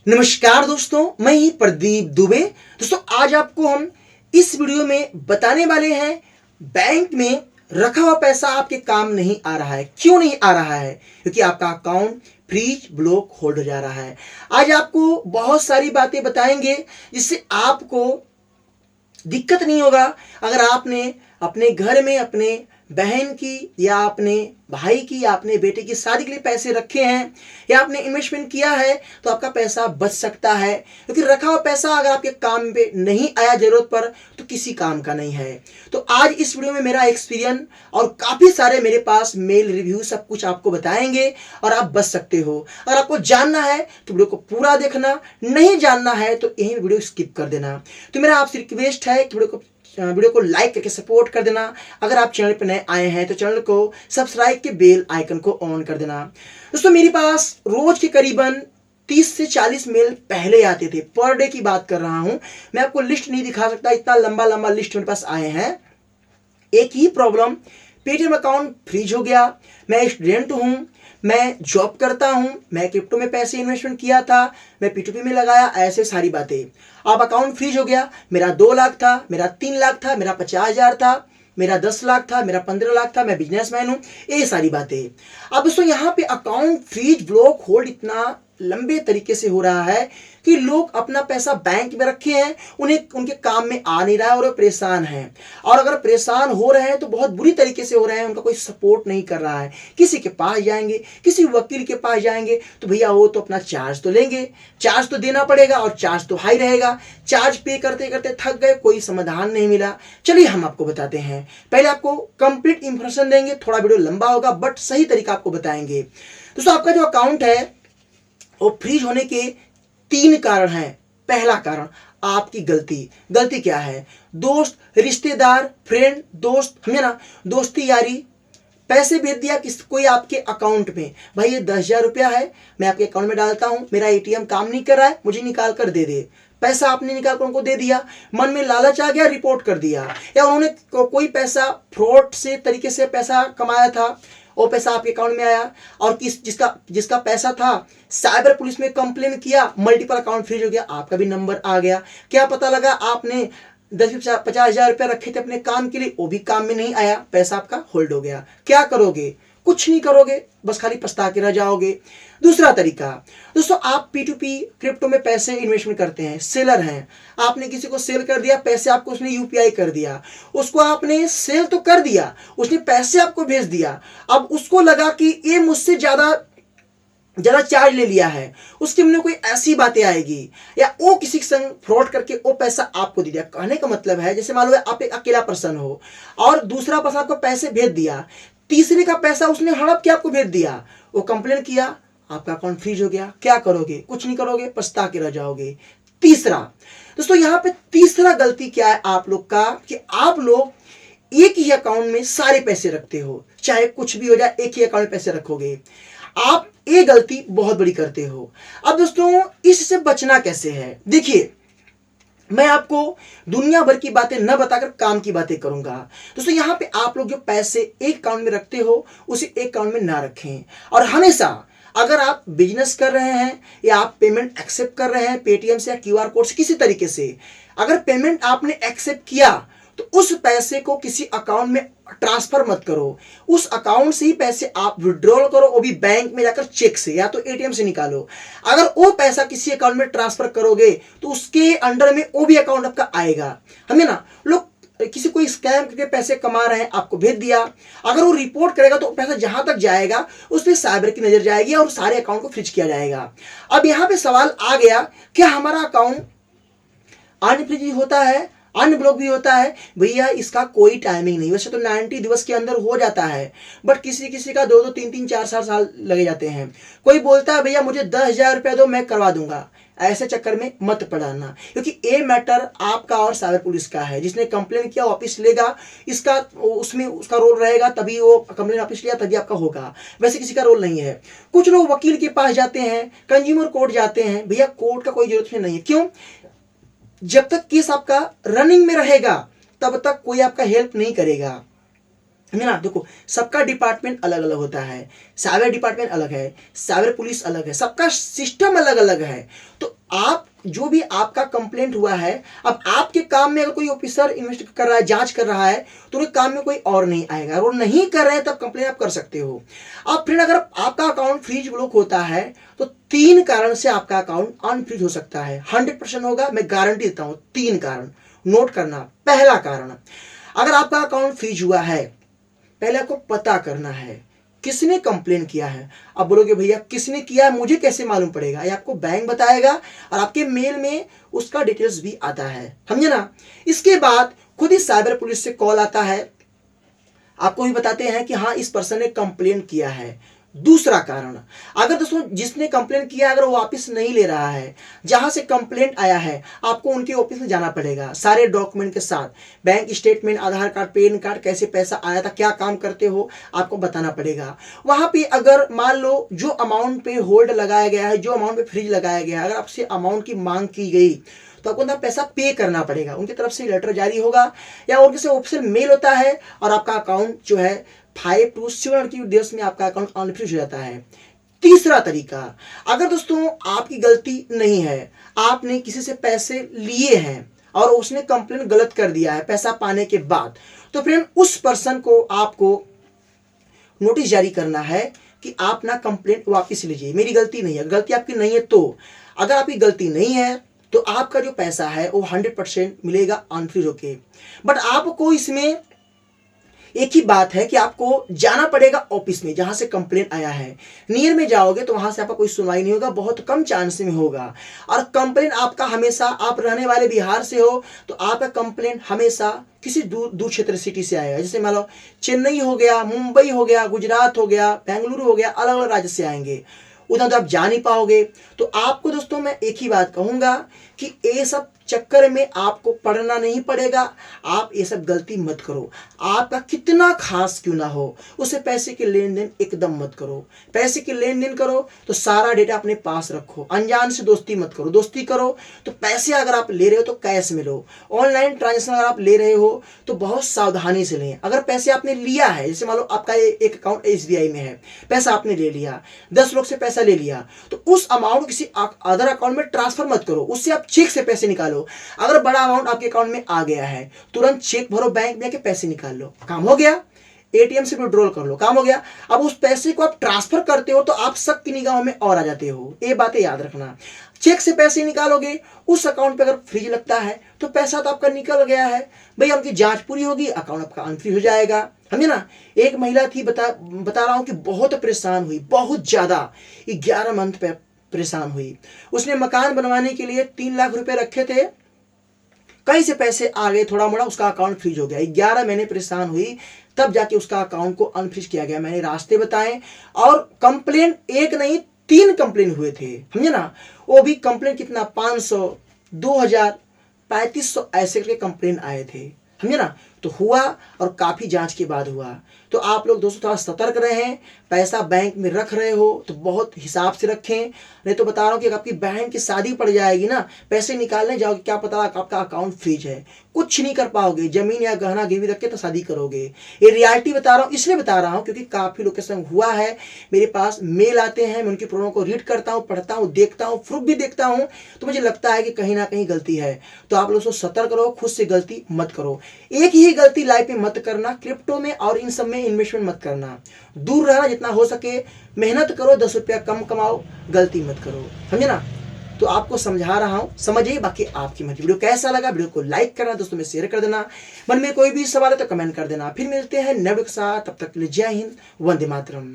नमस्कार दोस्तों, मैं ही प्रदीप दुबे। दोस्तों आज आपको हम इस वीडियो में बताने वाले हैं बैंक में रखा हुआ पैसा आपके काम नहीं आ रहा है। क्यों नहीं आ रहा है? क्योंकि आपका अकाउंट फ्रीज ब्लॉक होल्ड हो जा रहा है। आज आपको बहुत सारी बातें बताएंगे जिससे आपको दिक्कत नहीं होगा। अगर आपने अपने घर में अपने बहन की या अपने भाई की या अपने बेटे की शादी के लिए पैसे रखे हैं या आपने इन्वेस्टमेंट किया है तो आपका पैसा बच सकता है। क्योंकि रखा हुआ पैसा अगर आपके काम पे नहीं आया जरूरत पर तो किसी काम का नहीं है। तो आज इस वीडियो में मेरा एक्सपीरियंस और काफ़ी सारे मेरे पास मेल रिव्यू सब कुछ आपको बताएंगे और आप बच सकते हो। अगर आपको जानना है तो वीडियो को पूरा देखना, नहीं जानना है तो यही वीडियो स्किप कर देना। तो मेरा आपसे रिक्वेस्ट है कि वीडियो को लाइक करके सपोर्ट कर देना। अगर आप चैनल पर नए आए हैं तो चैनल को सब्सक्राइब के बेल आइकन को ऑन कर देना। दोस्तों मेरे पास रोज के करीबन 30 से 40 मेल पहले आते थे। पर डे की बात कर रहा हूं, मैं आपको लिस्ट नहीं दिखा सकता, इतना लंबा लंबा लिस्ट मेरे पास आए हैं। एक ही प्रॉब्लम, पेटीएम अकाउंट फ्रीज हो गया। मैं स्टूडेंट हूं, मैं जॉब करता हूं, मैं क्रिप्टो में पैसे इन्वेस्टमेंट किया था, मैं P2P में लगाया, ऐसे सारी बातें। अब अकाउंट फ्रीज हो गया। मेरा 2 लाख था, मेरा 3 लाख था, मेरा 50,000 था, मेरा 10 लाख था, मेरा 15 लाख था, मैं बिजनेसमैन हूं, ये सारी बातें। अब दोस्तों यहाँ पे अकाउंट फ्रीज ब्लॉक होल्ड इतना लंबे तरीके से हो रहा है कि लोग अपना पैसा बैंक में रखे हैं, उन्हें उनके काम में आ नहीं रहा है और वो परेशान हैं। और अगर परेशान हो रहे हैं तो बहुत बुरी तरीके से हो रहे हैं, उनका कोई सपोर्ट नहीं कर रहा है। किसी के पास जाएंगे, किसी वकील के पास जाएंगे तो भैया वो तो अपना चार्ज तो लेंगे, चार्ज तो देना पड़ेगा और चार्ज तो हाई रहेगा। चार्ज पे करते करते थक गए, कोई समाधान नहीं मिला। चलिए हम आपको बताते हैं। पहले आपको कंप्लीट इंफॉर्मेशन देंगे, थोड़ा वीडियो लंबा होगा बट सही तरीका आपको बताएंगे। दोस्तों आपका जो अकाउंट है वो फ्रीज होने के 3 कारण हैं। पहला कारण आपकी गलती क्या है? दोस्त, रिश्तेदार, फ्रेंड, दोस्त, समझे ना, दोस्ती यारी, पैसे भेज दिया कोई आपके अकाउंट में, भाई ये 10,000 रुपया है, मैं आपके अकाउंट में डालता हूं, मेरा एटीएम काम नहीं कर रहा है, मुझे निकाल कर दे दे। पैसा आपने निकाल कर उनको दे दिया, मन में लालच आ गया, रिपोर्ट कर दिया। या उन्होंने कोई पैसा फ्रॉड से तरीके से पैसा कमाया था, वो पैसा आपके अकाउंट में आया और जिसका पैसा था साइबर पुलिस में कंप्लेन किया, मल्टीपल अकाउंट फ्रीज हो गया, आपका भी नंबर आ गया। क्या पता लगा आपने 10-50,000 रुपया रखे थे अपने काम के लिए, वो भी काम में नहीं आया, पैसा आपका होल्ड हो गया। क्या करोगे? कुछ नहीं करोगे, बस खाली पछता के रह जाओगे। दूसरा तरीका, दोस्तों आप P2P क्रिप्टो में पैसे इन्वेस्टमेंट करते हैं, सेलर हैं, आपने किसी को सेल कर दिया, पैसे आपको उसने UPI कर दिया, उसको आपने सेल तो कर दिया, उसने पैसे आपको भेज दिया। अब उसको लगा कि ये मुझसे ज़्यादा चार्ज ले लिया है, उसके मन में कोई ऐसी बातें आएगी या वो किसी के संग फ्रॉड करके वो पैसा आपको दे दिया। कहने का मतलब है जैसे मान लो आप एक अकेला पर्सन हो और दूसरा पर्सन आपको पैसे भेज दिया, तीसरे का पैसा उसने हड़प के आपको भेज दिया, वो कंप्लेन किया, आपका अकाउंट फ्रीज हो गया। क्या करोगे? कुछ नहीं करोगे, पछता के रह जाओगे। तीसरा, दोस्तों यहाँ पे तीसरा गलती क्या है आप लोग का कि आप लोग एक ही अकाउंट में सारे पैसे रखते हो, चाहे कुछ भी हो जाए एक ही अकाउंट में पैसे रखोगे। आप ये गलती बहुत बड़ी करते हो। अब दोस्तों इससे बचना कैसे है? देखिए, मैं आपको दुनिया भर की बातें न बताकर काम की बातें करूंगा। दोस्तों यहाँ पे आप लोग जो पैसे एक अकाउंट में रखते हो उसे एक अकाउंट में ना रखें। और हमेशा अगर आप बिजनेस कर रहे हैं या आप पेमेंट एक्सेप्ट कर रहे हैं पेटीएम से या QR कोड से, किसी तरीके से अगर पेमेंट आपने एक्सेप्ट किया तो उस पैसे को किसी अकाउंट में ट्रांसफर मत करो। उस अकाउंट से ही पैसे आप विड्रॉल करो, वो भी बैंक में जाकर चेक से या तो एटीएम से निकालो। अगर वो पैसा किसी अकाउंट में ट्रांसफर करोगे तो उसके अंडर में वो भी अकाउंट आपका आएगा। हमें ना लोग किसी कोई स्कैम करके पैसे कमा रहे हैं, आपको भेज दिया, अगर वो रिपोर्ट करेगा तो पैसा जहां तक जाएगा उस पर साइबर की नजर जाएगी और सारे अकाउंट को फ्रीज किया जाएगा। अब यहाँ पे सवाल आ गया, क्या हमारा अकाउंट अनफ्रीज होता है, अनब्लॉक भी होता है? भैया इसका कोई टाइमिंग नहीं। वैसे तो 90 दिवस के अंदर हो जाता है, बट किसी किसी का 2-2, 3-3, 4-4 साल लगे जाते हैं। कोई बोलता है भैया मुझे 10,000 रुपया दो मैं करवा दूंगा, ऐसे चक्कर में मत पड़ाना, क्योंकि ये मैटर आपका और साइबर पुलिस का है। जिसने कंप्लेन किया वापस लेगा, इसका उसमें उसका रोल रहेगा, तभी वो कंप्लेन वापस लिया तभी आपका होगा। वैसे किसी का रोल नहीं है। कुछ लोग वकील के पास जाते हैं, कंज्यूमर कोर्ट जाते हैं, भैया कोर्ट का कोई जरूरत नहीं है। क्यों? जब तक केस आपका रनिंग में रहेगा तब तक कोई आपका हेल्प नहीं करेगा। है ना? देखो, सबका डिपार्टमेंट अलग अलग होता है, साइबर डिपार्टमेंट अलग है, साइबर पुलिस अलग है, सबका सिस्टम अलग अलग है। तो आप जो भी आपका कंप्लेंट हुआ है, अब आपके काम में अगर कोई ऑफिसर इन्वेस्टिगेट कर रहा है, जांच कर रहा है, तो उनके काम में कोई और नहीं आएगा। अगर वो नहीं कर रहे हैं तब कंप्लेंट आप कर सकते हो। अब फिर अगर आपका अकाउंट फ्रीज ब्लॉक होता है तो 3 कारण से आपका अकाउंट अनफ्रीज हो सकता है। 100% होगा, मैं गारंटी देता हूं। 3 कारण नोट करना। पहला कारण, अगर आपका अकाउंट फ्रीज हुआ है, पहले आपको पता करना है किसने कंप्लेन किया है। अब बोलोगे भैया किसने किया है, मुझे कैसे मालूम पड़ेगा? ये आपको बैंक बताएगा और आपके मेल में उसका डिटेल्स भी आता है, समझे ना। इसके बाद खुद ही साइबर पुलिस से कॉल आता है, आपको भी बताते हैं कि हाँ इस पर्सन ने कंप्लेन किया है। दूसरा कारण, अगर दोस्तों जिसने कंप्लेन किया अगर वो वापस नहीं ले रहा है, जहां से कंप्लेंट आया है, आपको उनके ऑफिस में जाना पड़ेगा सारे डॉक्यूमेंट के साथ, बैंक स्टेटमेंट, आधार कार्ड, पैन कार्ड, कैसे पैसा आया था, क्या काम करते हो, आपको बताना पड़ेगा। वहां पे अगर मान लो जो अमाउंट पे होल्ड लगाया गया है, जो अमाउंट पे फ्रीज लगाया गया है, अगर आपसे अमाउंट की मांग की गई तो आपको ना पैसा पे करना पड़ेगा। उनकी तरफ से लेटर जारी होगा या उनके से ऑफिशियल मेल होता है और आपका अकाउंट जो है 5 to 7 की डेज में आपका अकाउंट अनफ्रीज हो जाता है। तीसरा तरीका, अगर दोस्तों आपकी गलती नहीं है, आपने किसी से पैसे लिए हैं और उसने कंप्लेन गलत कर दिया है पैसा पाने के बाद, तो फ्रेंड उस पर्सन को आपको नोटिस जारी करना है कि आप ना कंप्लेंट वापस लीजिए, मेरी गलती नहीं है। गलती आपकी नहीं है तो, अगर आपकी गलती नहीं है तो आपका जो पैसा है वो 100% मिलेगा अनफ्रीज होके। बट आपको इसमें एक ही बात है कि आपको जाना पड़ेगा ऑफिस में जहां से कंप्लेंट आया है। नियर में जाओगे तो वहां से आपका कोई सुनवाई नहीं होगा, बहुत कम चांस में होगा। और कंप्लेंट आपका हमेशा, आप रहने वाले बिहार से हो तो आपका कंप्लेंट हमेशा किसी दूर क्षेत्र सिटी से आएगा। जैसे मान लो चेन्नई हो गया, मुंबई हो गया, गुजरात हो गया, बेंगलुरु हो गया, अलग अलग राज्य से आएंगे, उधर तो आप जा नहीं पाओगे। तो आपको दोस्तों मैं एक ही बात कहूंगा कि ये सब चक्कर में आपको पढ़ना नहीं पड़ेगा। आप ये सब गलती मत करो, आपका कितना खास क्यों ना हो, उससे पैसे के लेन देन एकदम मत करो। पैसे के लेन देन करो तो सारा डेटा अपने पास रखो। अनजान से दोस्ती मत करो। दोस्ती करो तो पैसे अगर आप ले रहे हो तो कैश में लो। ऑनलाइन ट्रांजेक्शन अगर आप ले रहे हो तो बहुत सावधानी से लें। अगर पैसे आपने लिया है, जैसे मान लो आपका एक अकाउंट SBI में है, पैसा आपने ले लिया, 10 लोग से पैसा ले लिया, तो उस अमाउंट किसी अदर अकाउंट में ट्रांसफर मत करो, उससे आप चेक से पैसे निकालो। अगर बड़ा अमाउंट आपके अकाउंट में आ गया है, तुरंत चेक भरो, बैंक में के पैसे निकाल लो, काम हो गया। ATM से विड्रॉल कर लो, काम हो गया। अब उस पैसे को आप ट्रांसफर करते हो तो आप सबकी निगाहों में और आ जाते हो। ये बातें याद रखना। चेक से पैसे निकालोगे, उस अकाउंट पे अगर फ्रीज लगता है तो पैसा तो आपका निकल गया है, भाई उनकी जांच पूरी होगी, अकाउंट आपका अनफ्रीज हो जाएगा, समझे ना। एक महिला थी, बता रहा हूं कि बहुत परेशान हुई, बहुत ज्यादा, 11 मंथ पे परेशान हुई। उसने मकान बनवाने के लिए 3 लाख रुपए रखे थे, कहीं से पैसे आ गए, थोड़ा मोड़ा, उसका अकाउंट फ्रीज हो गया। 11 महीने परेशान हुई, तब जाके उसका अकाउंट को अनफ्रीज किया गया। मैंने रास्ते बताए और कंप्लेन एक नहीं 3 कंप्लेन हुए थे, समझे ना। वो भी कंप्लेन कितना, 500, 2000, 3500 ऐसे करके कंप्लेन आए थे, समझे ना। तो हुआ और काफी जांच के बाद हुआ। तो आप लोग दोस्तों थोड़ा सतर्क रहें। पैसा बैंक में रख रहे हो तो बहुत हिसाब से रखें, नहीं तो बता रहा हूं कि आपकी बहन की शादी पड़ जाएगी ना, पैसे निकालने जाओगे, क्या पता आपका अकाउंट फ्रीज है, कुछ नहीं कर पाओगे। जमीन या गहना गिरवी रख के तो शादी करोगे। ये रियलिटी बता रहा हूँ, इसलिए बता रहा हूँ क्योंकि काफी लोग के संग हुआ है। मेरे पास मेल आते हैं, मैं उनकी प्रॉब्लम को रीड करता हूँ, पढ़ता हूँ, देखता हूँ, प्रूफ भी देखता हूँ, तो मुझे लगता है कि कहीं ना कहीं गलती है। तो आप लोग सतर्क रहो, खुद से गलती मत करो। एक ही गलती लाइफ में मत करना, क्रिप्टो में और इन सब में इन्वेस्टमेंट मत करना, दूर रहना जितना हो सके। मेहनत करो, 10 रुपया कम कमाओ, गलती मत करो, समझे ना। तो आपको समझा रहा हूं, समझिए, बाकी आपकी मर्जी। वीडियो कैसा लगा, वीडियो को लाइक करना, दोस्तों में शेयर कर देना। मन में कोई भी सवाल है तो कमेंट कर देना। फिर मिलते हैं नए वीडियो के साथ, तब तक के लिए जय हिंद, वंदे मातरम।